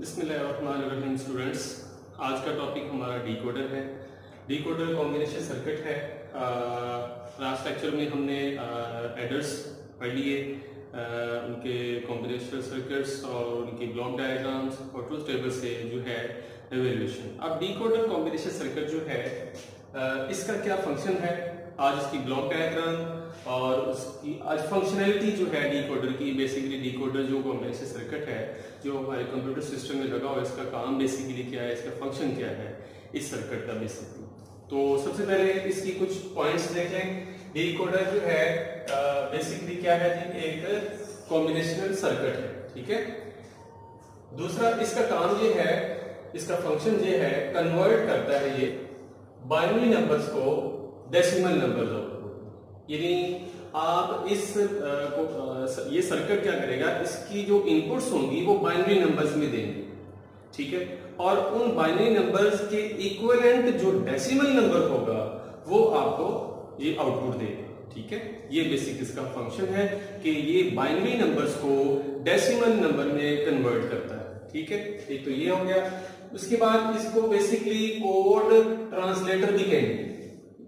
बिस्मिल्लाहिर्रहमानिर्रहीम स्टूडेंट्स, आज का टॉपिक हमारा डिकोडर है। डिकोडर कॉम्बिनेशन सर्किट है। लास्ट लेक्चर में हमने एडर्स पढ़ लिए, उनके कॉम्बिनेशनल सर्किट्स और उनकी ब्लॉक डायग्राम्स और ट्रूथ टेबल से जो है एवेल्यूशन। अब डिकोडर कॉम्बिनेशन सर्किट जो है इसका क्या फंक्शन है, आज इसकी ब्लॉक डायग्राम और उसकी आज फंक्शनैलिटी जो है डिकोडर की। बेसिकली डिकोडर जो कॉम्बिनेशन सर्किट है जो हमारे कंप्यूटर सिस्टम में लगा हुआ है, इसका काम बेसिकली क्या है, इसका फंक्शन क्या है इस सर्किट का बेसिकली। तो सबसे पहले इसकी कुछ पॉइंट्स देख लें। डिकोडर जो है बेसिकली क्या है जी, एक कॉम्बिनेशनल सर्किट है, ठीक है। दूसरा इसका काम ये है, इसका फंक्शन ये है, कन्वर्ट करता है ये बाइनरी नंबर्स को डेसिमल नंबर, यानी आप ये सर्किट क्या करेगा, इसकी जो इनपुट्स होंगी वो बाइनरी नंबर्स में देंगे, ठीक है, और उन बाइनरी नंबर्स के इक्विवेलेंट जो डेसिमल नंबर होगा वो आपको ये आउटपुट देगा, ठीक है। ये बेसिक इसका फंक्शन है कि ये बाइनरी नंबर्स को डेसिमल नंबर में कन्वर्ट करता है, ठीक है। एक तो ये हो गया। उसके बाद इसको बेसिकली कोड ट्रांसलेटर भी कहेंगे।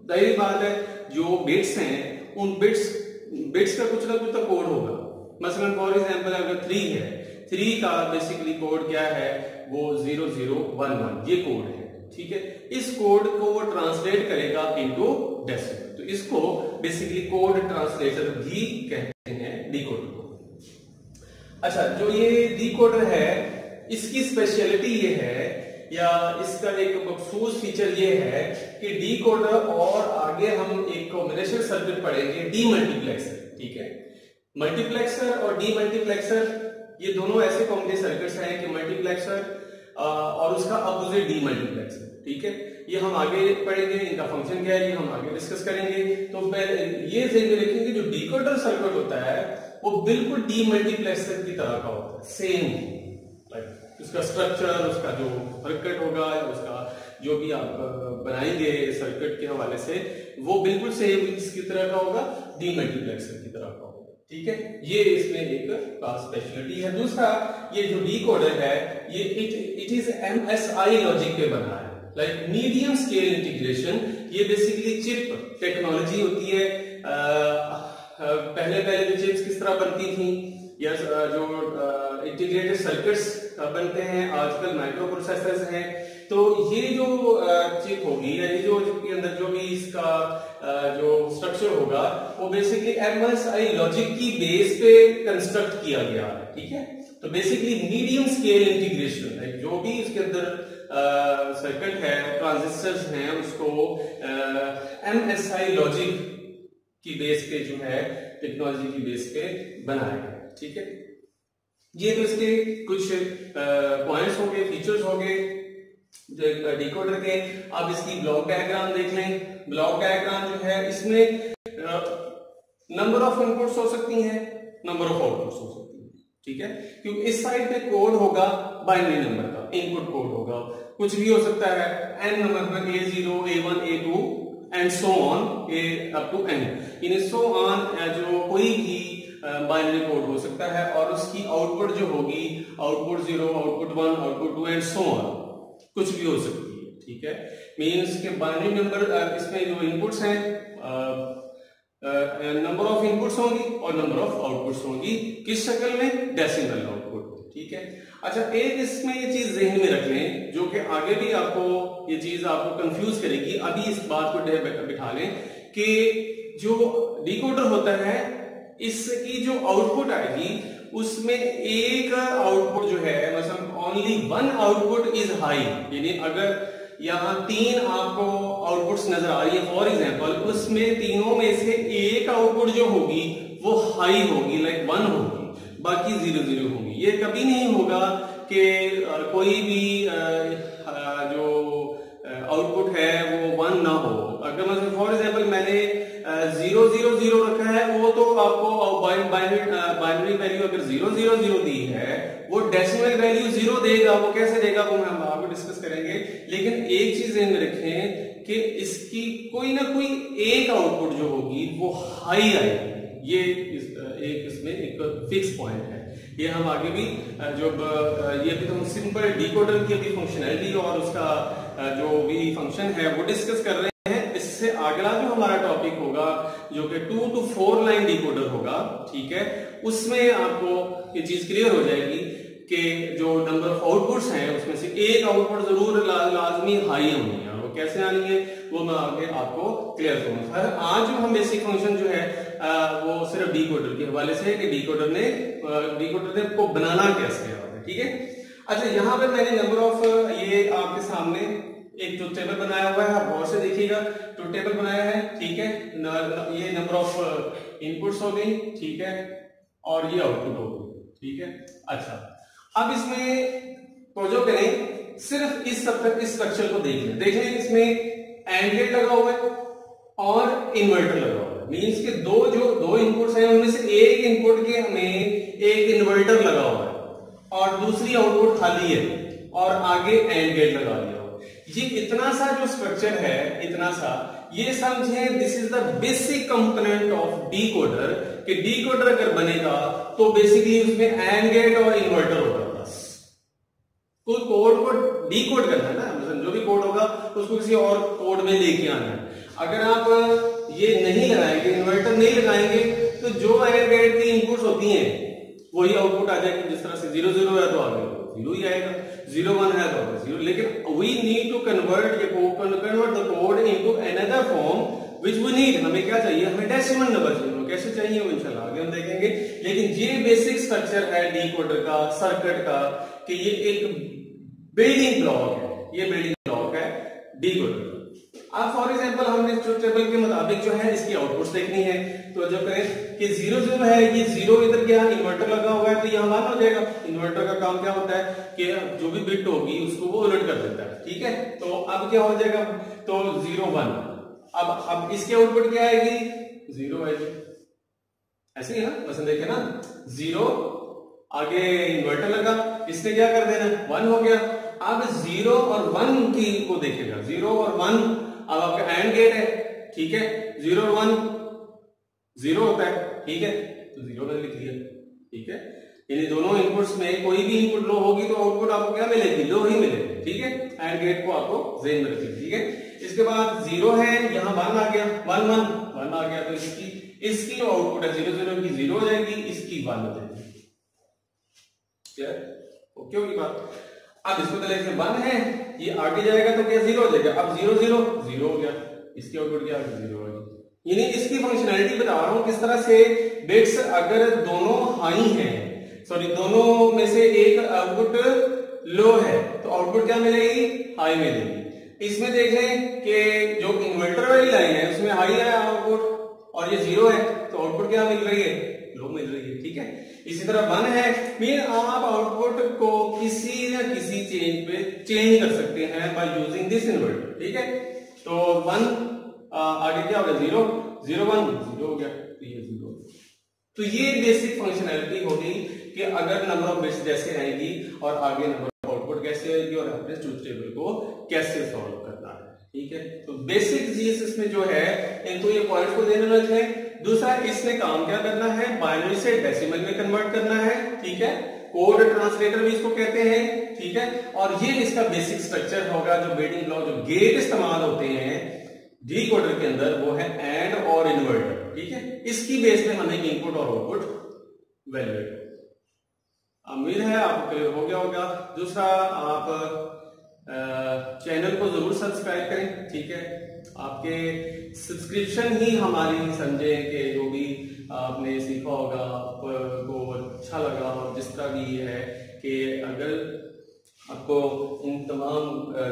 जाहिर बात है, जो बिट्स हैं उन बिट्स का कुछ ना कुछ तो कोड होगा। मसलन फॉर एग्जांपल अगर 3 है, 3 का बेसिकली कोड क्या है, वो 0011 ये कोड है, ठीक है। इस कोड को वो ट्रांसलेट करेगा इनटू डेसिमल, तो इसको बेसिकली कोड ट्रांसलेटर भी कहते हैं डिकोडर को। अच्छा, जो ये डिकोडर है इसकी स्पेशलिटी ये है, या इसका एक मखसूस फीचर ये है कि डिकोडर, और आगे हम एक कॉम्बिनेशन सर्किट पढ़ेंगे डीमल्टीप्लेक्सर, ठीक है। मल्टीप्लेक्सर और डीमल्टीप्लेक्सर ये दोनों ऐसे कॉम्बिनेशन सर्किट्स हैं कि मल्टीप्लेक्सर और उसका अपोजिट डीमल्टीप्लेक्सर, ठीक है। ये हम आगे पढ़ेंगे, इनका फंक्शन क्या है ये हम आगे डिस्कस करेंगे। तो पहले ये ध्यान में रखेंगे, जो डिकोडर सर्किट होता है वो बिल्कुल डीमल्टीप्लेक्सर की तरह का होता है, सेम उसका स्ट्रक्चर, उसका जो सर्किट होगा, उसका जो भी आप बनाएंगे सर्किट के हवाले से, वो बिल्कुल सेम इसकी तरह का होगा, डीमल्टीप्लेक्सर की तरह का होगा, ठीक है। ये इसमें एक खास स्पेशलिटी है। दूसरा, ये जो डिकोडर है ये इट इज MSI लॉजिक पे बना है, लाइक मीडियम स्केल इंटीग्रेशन। ये बेसिकली चिप टेक्नोलॉजी होती है। पहले जो चिप्स किस तरह बनती थी, या जो इंटीग्रेटेड सर्किट्स बनते हैं आजकल माइक्रो प्रोसेसर्स हैं, तो ये जो चिप होगी, या ये जो के अंदर जो भी इसका जो स्ट्रक्चर होगा वो बेसिकली MSI लॉजिक की बेस पे कंस्ट्रक्ट किया गया है, ठीक है। तो बेसिकली मीडियम स्केल इंटीग्रेशन है, जो भी इसके अंदर सर्किट है, ट्रांजिस्टर्स हैं, उसको MSI लॉजिक की बेस पे जो है, टेक्नोलॉजी की बेस पे बनाया गया, ठीक है। ये तो इसके कुछ पॉइंट्स हो गए, फीचर्स हो गए डिकोडर के। अब इसकी ब्लॉक डायग्राम देख लें। ब्लॉक डायग्राम जो है इसमें नंबर ऑफ इनपुट्स हो सकती हैं, नंबर ऑफ आउटपुट्स हो सकती हैं, ठीक है। क्योंकि इस साइड पे कोड होगा बाइनरी नंबर का, इनपुट कोड होगा, कुछ भी हो सकता है, n नंबर पर A0 A1 A2 and so on up to n, and so on जो कोई भी बाइनरी कोड हो सकता है, और उसकी आउटपुट जो होगी, output 0, output 1, output 2 and so on, कुछ भी हो सकती है, ठीक है। मींस के बाइनरी नंबर, इसमें जो इनपुट्स हैं, नंबर ऑफ इनपुट्स होंगी और नंबर ऑफ आउटपुट्स होंगी, किस शक्ल में, डेसिमल आउटपुट, ठीक है। अच्छा, एक इसमें ये चीज ज़हन में रख लें, जो कि आगे भी आपको ये चीज आपको कंफ्यूज करेगी। अभी इस बात को बिठा लें कि जो डिकोडर होता है, इसकी जो आउटपुट आएगी उसमें एक आउटपुट जो है, मतलब ओनली 1 आउटपुट इज हाई, यानी अगर यहाँ 3 आपको आउटपुट्स नजर आ रही है फॉर एग्जांपल, उसमें तीनों में से एक आउटपुट जो होगी वो हाई होगी, लाइक 1 होगी, बाकी 0 0 होगी। ये कभी नहीं होगा कि कोई भी जो आउटपुट है वो 1 ना हो। अगर मतलब फॉर एग्जांपल मैंने 0 0 0 रखा है, वो तो आपको बाइनरी वैल्यू अगर 0 0 0 दी है, वो डेसिमल वैल्यू 0 देगा। वो कैसे देगा वो हम आपको डिस्कस करेंगे। लेकिन एक चीज ध्यान में रखें कि इसकी कोई ना कोई एक आउटपुट जो होगी वो हाई आएगी, ये एक इसमें एक फिक्स पॉइंट है। ये हम आगे भी ये भी तो हम सिंपल डिकोडर की भी फंक्शनैलिटी और उसका जो भी फंक्शन है वो डिस्कस कर रहे हैं। इससे अगला जो हमारा टॉपिक होगा जो कि 2 to 4 लाइन डिकोडर होगा, ठीक है, उसमें आपको ये चीज क्लियर हो जाएगी कि जो नंबर ऑफ आउटपुट्स हैं उसमें से एक आउटपुट जरूर लाजमी हाई होनी है, और वो कैसे आनी है वो मैं आगे आपको क्लियर करूंगा। आज जो हम बेसिक फंक्शन जो है वो सिर्फ डिकोडर के हवाले से है कि डिकोडर ने को बनाना कैसे है, ठीक है। अच्छा, यहाँ पे मैंने नंबर ऑफ ये आपके सामने एक जो टेबल बनाया हुआ है, आप गौर से देखिएगा, जो टेबल बनाया है, ठीक है, ये नंबर ऑफ इनपुट्स हो गई, ठीक है, और ये आउटपुट हो गई, ठीक है। अच्छा, अब इसमें तो जो करें सिर्फ इस स्ट्रक्चर को देख लें, इसमें एंड गेट लगा हुआ है और इन्वर्टर लगा हुआ है, मींस के दो इनपुट्स हैं, उनमें से एक इनपुट के हमें एक इन्वर्टर लगा हुआ है और दूसरी आउटपुट खाली है और आगे एंड गेट लगा दिया। ये इतना सा जो स्ट्रक्चर है, इतना सा, ये समझे this is the basic component of decoder, कि डिकोडर अगर बनेगा तो बेसिकली उसमें एंड गेट और इन्वर्टर होगा, बस कोई कोड को डिकोड करना है ना, मतलब जो भी कोड होगा उसको किसी और कोड में लेके आना है। अगर आप ये नहीं लगाएंगे, इन्वर्टर नहीं लगाएंगे, तो जो एंड गेट की इनपुट्स होती हैं वही आउटपुट आ जाएगी। जिस तरह से 0 0 है तो आगे 0 ही आएगा, 0 1 है तो आगे 0, लेकिन we need to convert the code into another form which we need. हमें क्या चाहिए, हमें डेसिमल नंबर चाहिए, कैसे चाहिए वो इंशाल्लाह आगे हम देखेंगे। लेकिन ये बेसिक स्ट्रक्चर है डिकोडर का, सर्किट का, कि ये एक बिल्डिंग ब्लॉक है, ये बिल्डिंग ब्लॉक है डिकोडर। अब फॉर एग्जांपल हमने जो टेबल के मुताबिक जो है इसकी आउटपुट्स देखनी है, तो जो करें कि 0 0 है, ये 0 इधर क्या इन्वर्टर लगा हुआ है तो यहाँ 1 हो जाएगा। इन्वर्टर का काम क्या होता है कि जो भी बिट होगी उसको वो उलट कर देता है, ठीक है। तो अब क्या हो जाएगा, तो 0 1, अब इसकी आउटपुट क्या आएगी, 0 आएगी, ऐसे ही ना, बस देखे ना, 0 आगे इन्वर्टर लगा, इसने क्या कर देना, 1 हो गया। अब 0 और 1 की को देखेगा, 0 और 1, अब आपका एंड गेट है, ठीक है, 0 और 1 0 होता है, ठीक है, तो 0 मैंने लिख लिया, ठीक है। यानी दोनों इनपुट्स में कोई भी इनपुट लो होगी तो आउटपुट आपको क्या मिलेगी, लो ही मिलेगी, ठीक है। एंड गेट को आपको ज़हन में रखिए, ठीक है। इसके बाद 0 है, यहाँ 1 आ गया, 1 1 आ गया, तो इसकी जो आउटपुट है 0 0 की 0 हो जाएगी, इसकी 1 हो जाएगी, ओके होगी बात। अब इसको तो लेके 1 है, ये आगे जाएगा तो क्या 0 हो जाएगा, अब 0 0 0 हो गया, इसकी आउटपुट क्या 0 हो गई। यानी इसकी फंक्शनैलिटी बता रहा हूं किस तरह से बिट्स अगर दोनों हाई हैं, सॉरी दोनों में से एक आउटपुट लो है तो आउटपुट क्या मिलेगी, हाई मिलेगी। इसमें देख लें कि जो इन्वर्टर वाली लाइन है उसमें हाई है आउटपुट और ये 0 है तो आउटपुट क्या मिल रही है, लो मिल रही है, ठीक है। इसी तरह 1 है, मीन आप आउटपुट को किसी न किसी चेंज कर सकते हैं बाय यूजिंग दिस इन्वर्टर, ठीक है। तो 1 आगे क्या होगा, 0 0 1 0 हो गया, तो ये 0। तो ये बेसिक फंक्शनैलिटी होगी कि अगर नंबर ऑफ बिट्स जैसे आएगी और आगे नंबर ऑफ आउटपुट कैसे आएगी और आपने ट्रूथ टेबल को कैसे सॉल्व करना है, ठीक है। तो बेसिक चीज इसमें जो है, इनको ये पॉइंट्स को देने रखें। दूसरा, इसने काम क्या करना है, बाइनरी से डेसिमल में कन्वर्ट करना है, ठीक है। कोड ट्रांसलेटर भी इसको कहते हैं, ठीक है। और ये इसका बेसिक स्ट्रक्चर होगा, जो बिल्डिंग ब्लॉक, जो गेट इस्तेमाल होते हैं डिकोडर के अंदर, वो है एंड और इन्वर्टर, ठीक है। इसकी बेस पे हमें इनपुट और आउटपुट वैल्यूएट। उम्मीद है आपको क्लियर हो गया होगा। दूसरा, आप चैनल को जरूर सब्सक्राइब करें, ठीक है। आपके सब्सक्रिप्शन ही हमारी समझे कि जो भी आपने सीखा होगा आपको अच्छा लगा, और जिस तरह भी ये है कि अगर आपको इन तमाम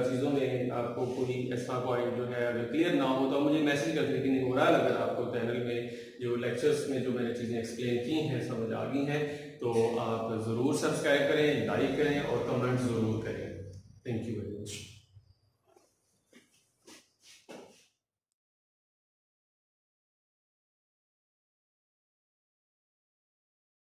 चीज़ों में आपको कोई ऐसा पॉइंट जो है अगर क्लियर ना हो तो मुझे मैसेज कर दें कि नहीं हो रहा है। अगर आपको चैनल में जो लेक्चर्स में जो मैंने चीज़ें एक्सप्लेन की हैं समझ आ गई हैं तो आप ज़रूर सब्सक्राइब करें, लाइक करें और कमेंट ज़रूर करें।